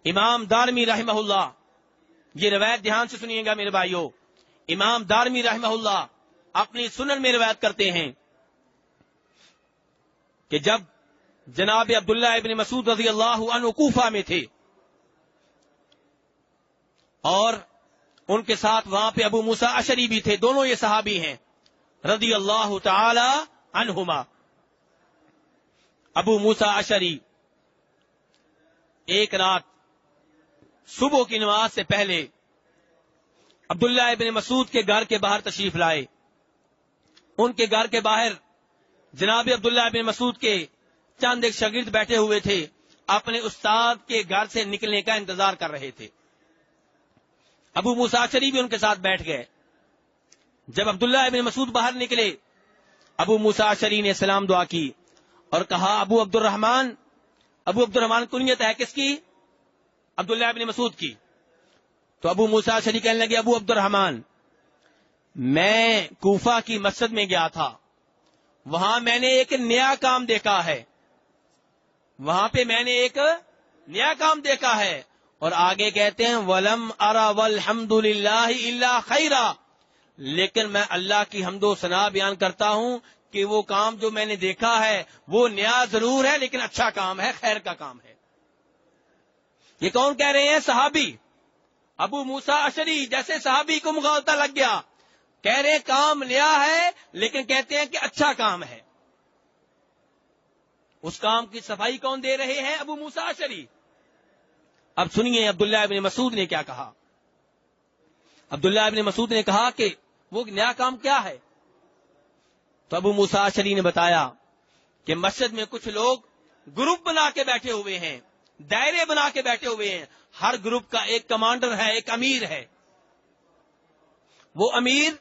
امام دارمی رحمہ اللہ، یہ روایت دھیان سے سنیے گا میرے بھائیوں، امام دارمی رحمہ اللہ اپنی سنن میں روایت کرتے ہیں کہ جب جناب عبداللہ ابن مسعود رضی اللہ عنہ کوفہ میں تھے اور ان کے ساتھ وہاں پہ ابو موسیٰ اشعری بھی تھے، دونوں یہ صحابی ہیں رضی اللہ تعالی عنہما۔ ابو موسیٰ اشعری ایک رات صبح کی نماز سے پہلے عبداللہ ابن مسعود کے گھر کے باہر تشریف لائے۔ ان کے گھر کے باہر جناب عبداللہ ابن مسعود کے چند ایک شاگرد بیٹھے ہوئے تھے، اپنے استاد کے گھر سے نکلنے کا انتظار کر رہے تھے۔ ابو موسیٰ اشعری بھی ان کے ساتھ بیٹھ گئے۔ جب عبداللہ ابن مسعود باہر نکلے، ابو موسیٰ اشعری نے سلام دعا کی اور کہا ابو عبد الرحمن کنیت ہے کس کی؟ عبداللہ ابن مسعود کی۔ تو ابو موسیٰ اشعری کہنے لگے ابو عبد الرحمن، میں کوفہ کی مسجد میں گیا تھا، وہاں میں نے ایک نیا کام دیکھا ہے، وہاں پہ میں نے ایک نیا کام دیکھا ہے۔ اور آگے کہتے ہیں وَلَمْ أَرَ وَالْحَمْدُ لِلَّهِ إِلَّا خَيْرًا، لیکن میں اللہ کی حمد و ثنا بیان کرتا ہوں کہ وہ کام جو میں نے دیکھا ہے وہ نیا ضرور ہے لیکن اچھا کام ہے، خیر کا کام ہے۔ یہ کون کہہ رہے ہیں؟ صحابی ابو موسیٰ اشعری، جیسے صحابی کو مغالطہ لگ گیا، کہہ رہے ہیں کام نیا ہے لیکن کہتے ہیں کہ اچھا کام ہے۔ اس کام کی صفائی کون دے رہے ہیں؟ ابو موسیٰ اشعری۔ اب سنیے عبداللہ ابن مسعود نے کیا کہا۔ عبداللہ ابن مسعود نے کہا کہ وہ نیا کام کیا ہے؟ تو ابو موسیٰ اشعری نے بتایا کہ مسجد میں کچھ لوگ گروپ بنا کے بیٹھے ہوئے ہیں، دائرے بنا کے بیٹھے ہوئے ہیں، ہر گروپ کا ایک کمانڈر ہے، ایک امیر ہے۔ وہ امیر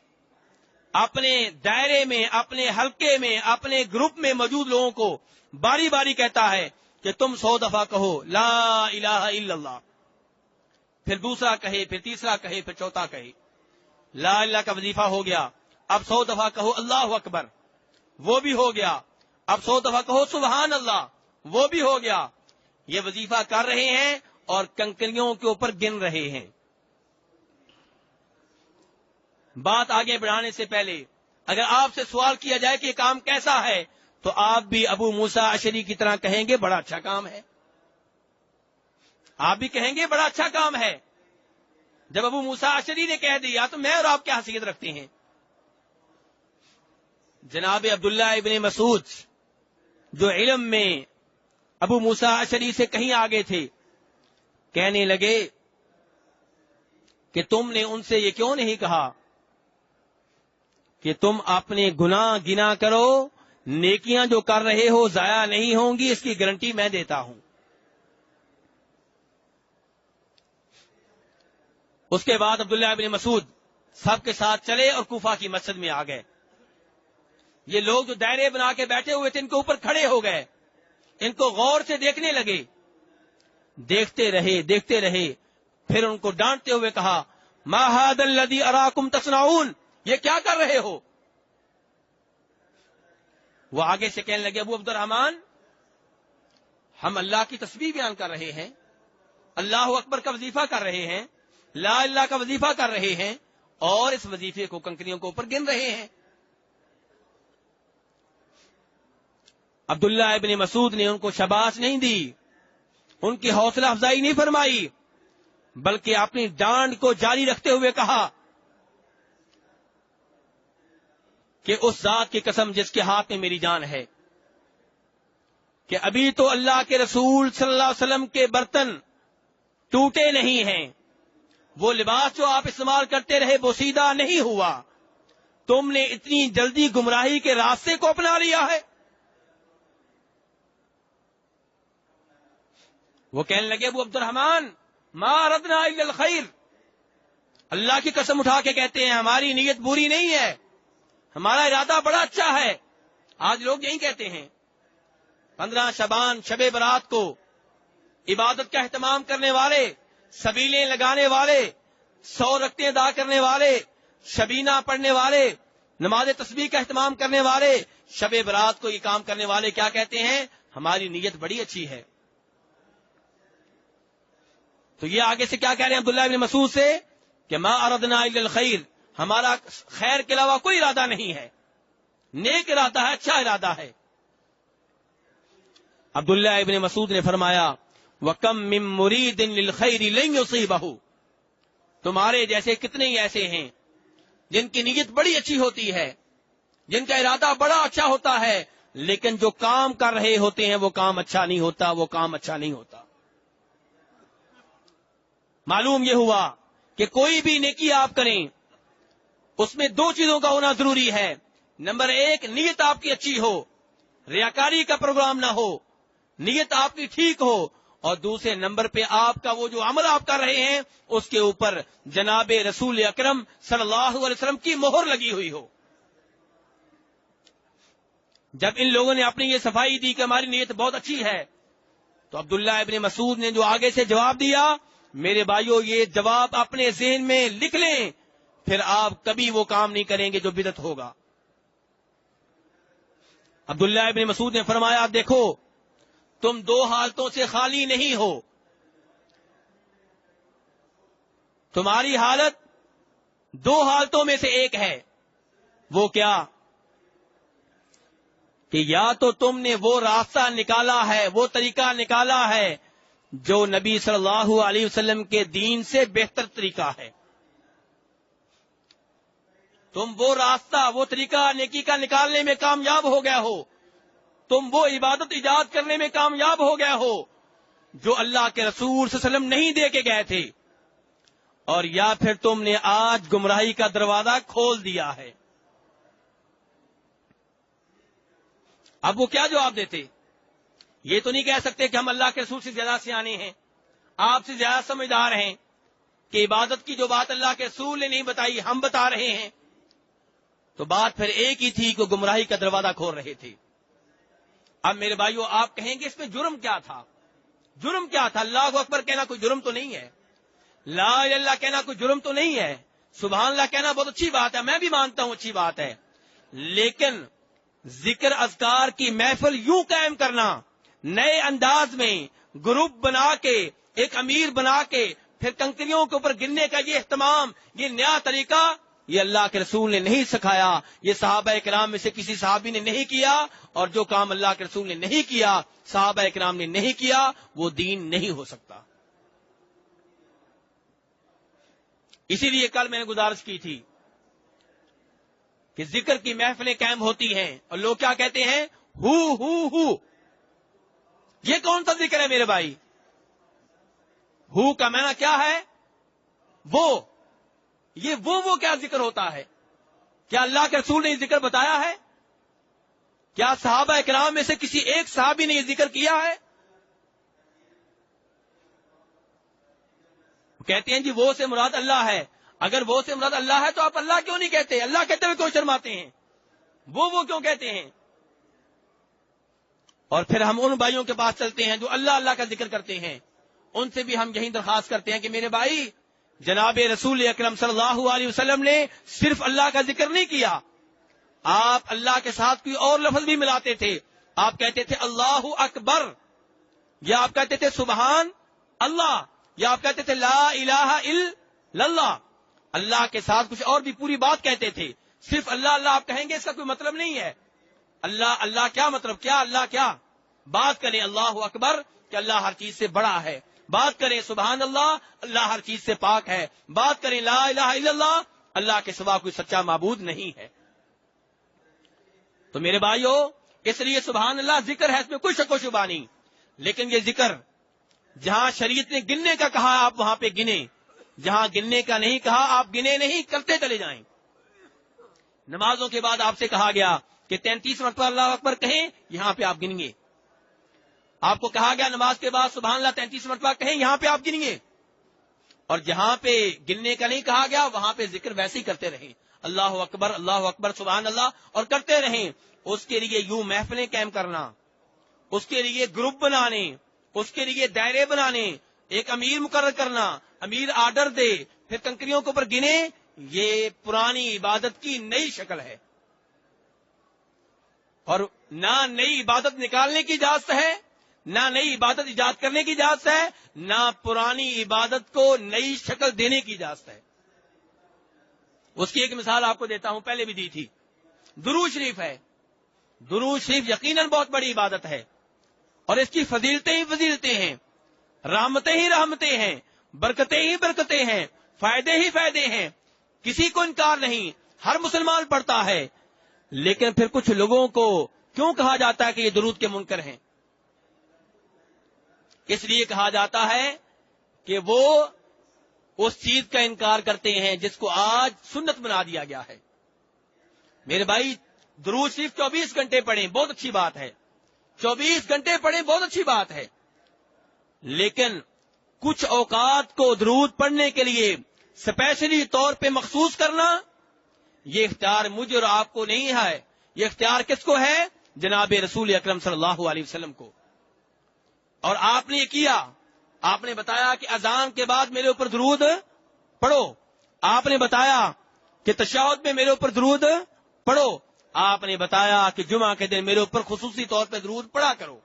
اپنے دائرے میں، اپنے حلقے میں، اپنے گروپ میں موجود لوگوں کو باری باری کہتا ہے کہ تم 100 دفعہ کہو لا الہ الا اللہ، پھر دوسرا کہے، پھر تیسرا کہے، پھر چوتھا کہے۔ لا الہ کا وظیفہ ہو گیا، اب 100 دفعہ کہو اللہ اکبر، وہ بھی ہو گیا، اب 100 دفعہ کہو سبحان اللہ، وہ بھی ہو گیا۔ یہ وظیفہ کر رہے ہیں اور کنکریوں کے اوپر گن رہے ہیں۔ بات آگے بڑھانے سے پہلے اگر آپ سے سوال کیا جائے کہ یہ کام کیسا ہے تو آپ بھی ابو موسیٰ اشعری کی طرح کہیں گے بڑا اچھا کام ہے، آپ بھی کہیں گے بڑا اچھا کام ہے۔ جب ابو موسیٰ اشعری نے کہہ دیا تو میں اور آپ کیا حیثیت رکھتے ہیں؟ جناب عبداللہ ابن مسعود جو علم میں ابو موسیٰ اشعری سے کہیں آگے تھے، کہنے لگے کہ تم نے ان سے یہ کیوں نہیں کہا کہ تم اپنے گناہ گنا کرو، نیکیاں جو کر رہے ہو ضائع نہیں ہوں گی، اس کی گارنٹی میں دیتا ہوں۔ اس کے بعد عبداللہ ابن مسعود سب کے ساتھ چلے اور کوفہ کی مسجد میں آ گئے۔ یہ لوگ جو دائرے بنا کے بیٹھے ہوئے تھے ان کے اوپر کھڑے ہو گئے، ان کو غور سے دیکھنے لگے، دیکھتے رہے، پھر ان کو ڈانٹتے ہوئے کہا ما ھذا الذی اراکم تصنعون، یہ کیا کر رہے ہو؟ وہ آگے سے کہنے لگے ابو عبد الرحمن، ہم اللہ کی تسبیح بیان کر رہے ہیں، اللہ اکبر کا وظیفہ کر رہے ہیں، لا الہ کا وظیفہ کر رہے ہیں، اور اس وظیفے کو کنکریوں کے اوپر گن رہے ہیں۔ عبداللہ ابن مسعود نے ان کو شاباش نہیں دی، ان کی حوصلہ افزائی نہیں فرمائی، بلکہ اپنی ڈانٹ کو جاری رکھتے ہوئے کہا کہ اس ذات کی قسم جس کے ہاتھ میں میری جان ہے کہ ابھی تو اللہ کے رسول صلی اللہ علیہ وسلم کے برتن ٹوٹے نہیں ہیں، وہ لباس جو آپ استعمال کرتے رہے بوسیدہ نہیں ہوا، تم نے اتنی جلدی گمراہی کے راستے کو اپنا لیا ہے۔ وہ کہنے لگے ابو عبد الرحمن ما اردنا الا الخیر، اللہ کی قسم اٹھا کے کہتے ہیں ہماری نیت بری نہیں ہے، ہمارا ارادہ بڑا اچھا ہے۔ آج لوگ یہی کہتے ہیں 15 شعبان شب برات کو عبادت کا اہتمام کرنے والے، سبیلیں لگانے والے، 100 رکعتیں ادا کرنے والے، شبینہ پڑھنے والے، نماز تسبیح کا اہتمام کرنے والے، شب برات کو یہ کام کرنے والے کیا کہتے ہیں؟ ہماری نیت بڑی اچھی ہے۔ تو یہ آگے سے کیا کہہ رہے ہیں عبداللہ ابن مسعود سے کہ ما اردنا الا الخیر، ہمارا خیر کے علاوہ کوئی ارادہ نہیں ہے، نیک ارادہ ہے، اچھا ارادہ ہے۔ عبداللہ ابن مسعود نے فرمایا وَكَم مِّن مُّرِيدٍ لِلْخَيْرِ لَن يُصِيبَهُ، تمہارے جیسے کتنے ہی ایسے ہیں جن کی نیت بڑی اچھی ہوتی ہے، جن کا ارادہ بڑا اچھا ہوتا ہے، لیکن جو کام کر رہے ہوتے ہیں وہ کام اچھا نہیں ہوتا، وہ کام اچھا نہیں ہوتا۔ معلوم یہ ہوا کہ کوئی بھی نیکی آپ کریں اس میں دو چیزوں کا ہونا ضروری ہے۔ نمبر ایک، نیت آپ کی اچھی ہو، ریاکاری کا پروگرام نہ ہو، نیت آپ کی ٹھیک ہو، اور دوسرے نمبر پہ آپ کا وہ جو عمل آپ کر رہے ہیں اس کے اوپر جناب رسول اکرم صلی اللہ علیہ وسلم کی مہر لگی ہوئی ہو۔ جب ان لوگوں نے اپنی یہ صفائی دی کہ ہماری نیت بہت اچھی ہے، تو عبداللہ ابن مسعود نے جو آگے سے جواب دیا، میرے بھائیوں یہ جواب اپنے ذہن میں لکھ لیں، پھر آپ کبھی وہ کام نہیں کریں گے جو بدعت ہوگا۔ عبداللہ ابن مسعود نے فرمایا دیکھو تم دو حالتوں سے خالی نہیں ہو، تمہاری حالت دو حالتوں میں سے ایک ہے، وہ کیا کہ یا تو تم نے وہ راستہ نکالا ہے، وہ طریقہ نکالا ہے جو نبی صلی اللہ علیہ وسلم کے دین سے بہتر طریقہ ہے، تم وہ راستہ وہ طریقہ نیکی کا نکالنے میں کامیاب ہو گیا ہو، تم وہ عبادت ایجاد کرنے میں کامیاب ہو گیا ہو جو اللہ کے رسول صلی اللہ علیہ وسلم نہیں دے کے گئے تھے، اور یا پھر تم نے آج گمراہی کا دروازہ کھول دیا ہے۔ اب وہ کیا جواب دیتے؟ یہ تو نہیں کہہ سکتے کہ ہم اللہ کے رسول سے زیادہ سیانے ہیں، آپ سے زیادہ سمجھدار ہیں، کہ عبادت کی جو بات اللہ کے رسول نے نہیں بتائی ہم بتا رہے ہیں۔ تو بات پھر ایک ہی تھی کہ گمراہی کا دروازہ کھول رہے تھے۔ اب میرے بھائیو آپ کہیں گے اس میں جرم کیا تھا؟ جرم کیا تھا؟ اللہ اکبر کہنا کوئی جرم تو نہیں ہے، لا الہ الا اللہ کہنا کوئی جرم تو نہیں ہے، سبحان اللہ کہنا بہت اچھی بات ہے، میں بھی مانتا ہوں اچھی بات ہے، لیکن ذکر اذکار کی محفل یوں قائم کرنا، نئے انداز میں گروپ بنا کے، ایک امیر بنا کے، پھر کنکریوں کے اوپر گرنے کا یہ اہتمام، یہ نیا طریقہ، یہ اللہ کے رسول نے نہیں سکھایا، یہ صحابہ کرام میں سے کسی صحابی نے نہیں کیا، اور جو کام اللہ کے رسول نے نہیں کیا، صحابہ کرام نے نہیں کیا، وہ دین نہیں ہو سکتا۔ اسی لیے کل میں نے گزارش کی تھی کہ ذکر کی محفلیں قائم ہوتی ہیں اور لوگ کیا کہتے ہیں؟ ہو یہ کون سا ذکر ہے میرے بھائی؟ ہو کا معنی کیا ہے؟ وہ یہ وہ کیا ذکر ہوتا ہے؟ کیا اللہ کے رسول نے یہ ذکر بتایا ہے؟ کیا صحابہ اکرام میں سے کسی ایک صحابی نے یہ ذکر کیا ہے؟ کہتے ہیں جی وہ سے مراد اللہ ہے۔ اگر وہ سے مراد اللہ ہے تو آپ اللہ کیوں نہیں کہتے؟ اللہ کہتے ہوئے کیوں شرماتے ہیں؟ وہ کیوں کہتے ہیں؟ اور پھر ہم ان بھائیوں کے پاس چلتے ہیں جو اللہ اللہ کا ذکر کرتے ہیں، ان سے بھی ہم یہی درخواست کرتے ہیں کہ میرے بھائی، جناب رسول اکرم صلی اللہ علیہ وسلم نے صرف اللہ کا ذکر نہیں کیا، آپ اللہ کے ساتھ کوئی اور لفظ بھی ملاتے تھے۔ آپ کہتے تھے اللہ اکبر، یا آپ کہتے تھے سبحان اللہ، یا آپ کہتے تھے لا الہ الا اللہ، اللہ کے ساتھ کچھ اور بھی پوری بات کہتے تھے۔ صرف اللہ اللہ آپ کہیں گے اس کا کوئی مطلب نہیں ہے۔ اللہ اللہ کیا مطلب؟ کیا اللہ کیا؟ بات کریں اللہ اکبر کہ اللہ ہر چیز سے بڑا ہے، بات کریں سبحان اللہ اللہ ہر چیز سے پاک ہے، بات کریں لا الہ الا اللہ اللہ کے سوا کوئی سچا معبود نہیں ہے۔ تو میرے بھائیو، اس لیے سبحان اللہ ذکر ہے، اس میں کوئی شک و شبہ نہیں، لیکن یہ ذکر جہاں شریعت نے گننے کا کہا آپ وہاں پہ گنیں، جہاں گننے کا نہیں کہا آپ گنے نہیں، کرتے چلے جائیں۔ نمازوں کے بعد آپ سے کہا گیا کہ 33 مرتبہ اللہ اکبر کہیں، یہاں پہ آپ گنیں گے۔ آپ کو کہا گیا نماز کے بعد سبحان اللہ 33 مرتبہ کہیں، یہاں پہ آپ گنیں گے۔ اور جہاں پہ گننے کا نہیں کہا گیا وہاں پہ ذکر ویسے ہی کرتے رہیں، اللہ اکبر سبحان اللہ، اور کرتے رہیں۔ اس کے لیے یوں محفلیں قائم کرنا، اس کے لیے گروپ بنانے، اس کے لیے دائرے بنانے، ایک امیر مقرر کرنا، امیر آرڈر دے، پھر کنکریوں کے اوپر گنے، یہ پرانی عبادت کی نئی شکل ہے، اور نہ نئی عبادت نکالنے کی اجازت ہے، نہ نئی عبادت ایجاد کرنے کی اجازت ہے، نہ پرانی عبادت کو نئی شکل دینے کی اجازت ہے۔ اس کی ایک مثال آپ کو دیتا ہوں، پہلے بھی دی تھی۔ درود شریف ہے، درود شریف یقیناً بہت بڑی عبادت ہے، اور اس کی فضیلتیں ہی فضیلتیں ہیں، رحمتیں ہی رحمتیں ہیں، برکتیں ہی برکتیں ہیں، فائدے ہی فائدے ہیں، کسی کو انکار نہیں، ہر مسلمان پڑھتا ہے۔ لیکن پھر کچھ لوگوں کو کیوں کہا جاتا ہے کہ یہ درود کے منکر ہیں؟ اس لیے کہا جاتا ہے کہ وہ اس چیز کا انکار کرتے ہیں جس کو آج سنت بنا دیا گیا ہے۔ میرے بھائی، درود شریف 24 گھنٹے پڑھیں، بہت اچھی بات ہے، 24 گھنٹے پڑھیں، بہت اچھی بات ہے، لیکن کچھ اوقات کو درود پڑھنے کے لیے اسپیشلی طور پہ مخصوص کرنا، یہ اختیار مجھے اور آپ کو نہیں ہے۔ یہ اختیار کس کو ہے؟ جناب رسول اکرم صلی اللہ علیہ وسلم کو۔ اور آپ نے یہ کیا، آپ نے بتایا کہ اذان کے بعد میرے اوپر درود پڑھو، آپ نے بتایا کہ تشہد میں میرے اوپر درود پڑھو، آپ نے بتایا کہ جمعہ کے دن میرے اوپر خصوصی طور پہ درود پڑھا کرو،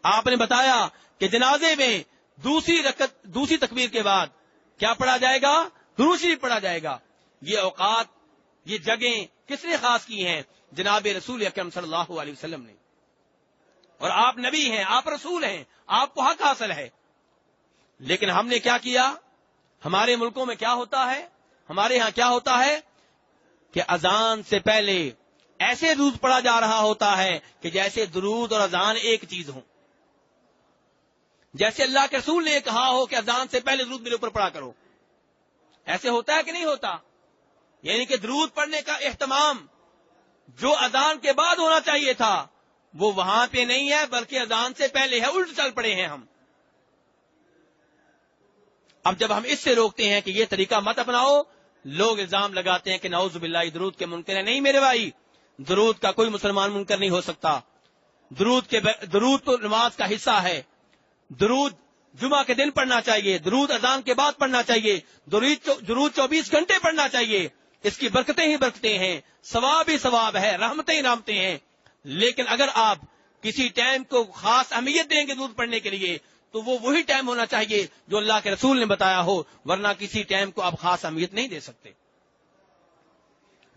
آپ نے بتایا کہ جنازے میں دوسری تکبیر کے بعد کیا پڑھا جائے گا؟ درود شریف پڑھا جائے گا۔ یہ اوقات، یہ جگہیں کس نے خاص کی ہیں؟ جناب رسول اکرم صلی اللہ علیہ وسلم نے۔ اور آپ نبی ہیں، آپ رسول ہیں، آپ کو حق حاصل ہے۔ لیکن ہم نے کیا کیا؟ ہمارے ملکوں میں کیا ہوتا ہے، ہمارے ہاں کیا ہوتا ہے کہ اذان سے پہلے ایسے درود پڑھا جا رہا ہوتا ہے کہ جیسے درود اور اذان ایک چیز ہوں، جیسے اللہ کے رسول نے کہا ہو کہ اذان سے پہلے درود میرے اوپر پڑھا کرو۔ ایسے ہوتا ہے کہ نہیں ہوتا؟ یعنی کہ درود پڑھنے کا اہتمام جو اذان کے بعد ہونا چاہیے تھا وہ وہاں پہ نہیں ہے، بلکہ اذان سے پہلے ہے، الٹ چل پڑے ہیں ہم۔ اب جب ہم اس سے روکتے ہیں کہ یہ طریقہ مت اپناؤ، لوگ الزام لگاتے ہیں کہ نعوذ باللہ درود کے منکر ہیں۔ نہیں میرے بھائی، درود کا کوئی مسلمان منکر نہیں ہو سکتا۔ درود تو نماز کا حصہ ہے، درود جمعہ کے دن پڑھنا چاہیے، درود اذان کے بعد پڑھنا چاہیے، درود 24 گھنٹے پڑھنا چاہیے۔ اس کی برکتیں ہی برکتیں ہیں، ثواب ہی ثواب ہے، رحمتیں ہی رحمتیں ہیں۔ لیکن اگر آپ کسی ٹائم کو خاص اہمیت دیں گے درود پڑھنے کے لیے تو وہ وہی ٹائم ہونا چاہیے جو اللہ کے رسول نے بتایا ہو، ورنہ کسی ٹائم کو آپ خاص اہمیت نہیں دے سکتے۔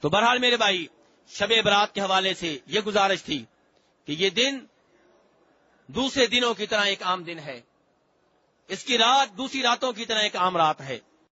تو بہرحال میرے بھائی، شب برات کے حوالے سے یہ گزارش تھی کہ یہ دن دوسرے دنوں کی طرح ایک عام دن ہے، اس کی رات دوسری راتوں کی طرح ایک عام رات ہے۔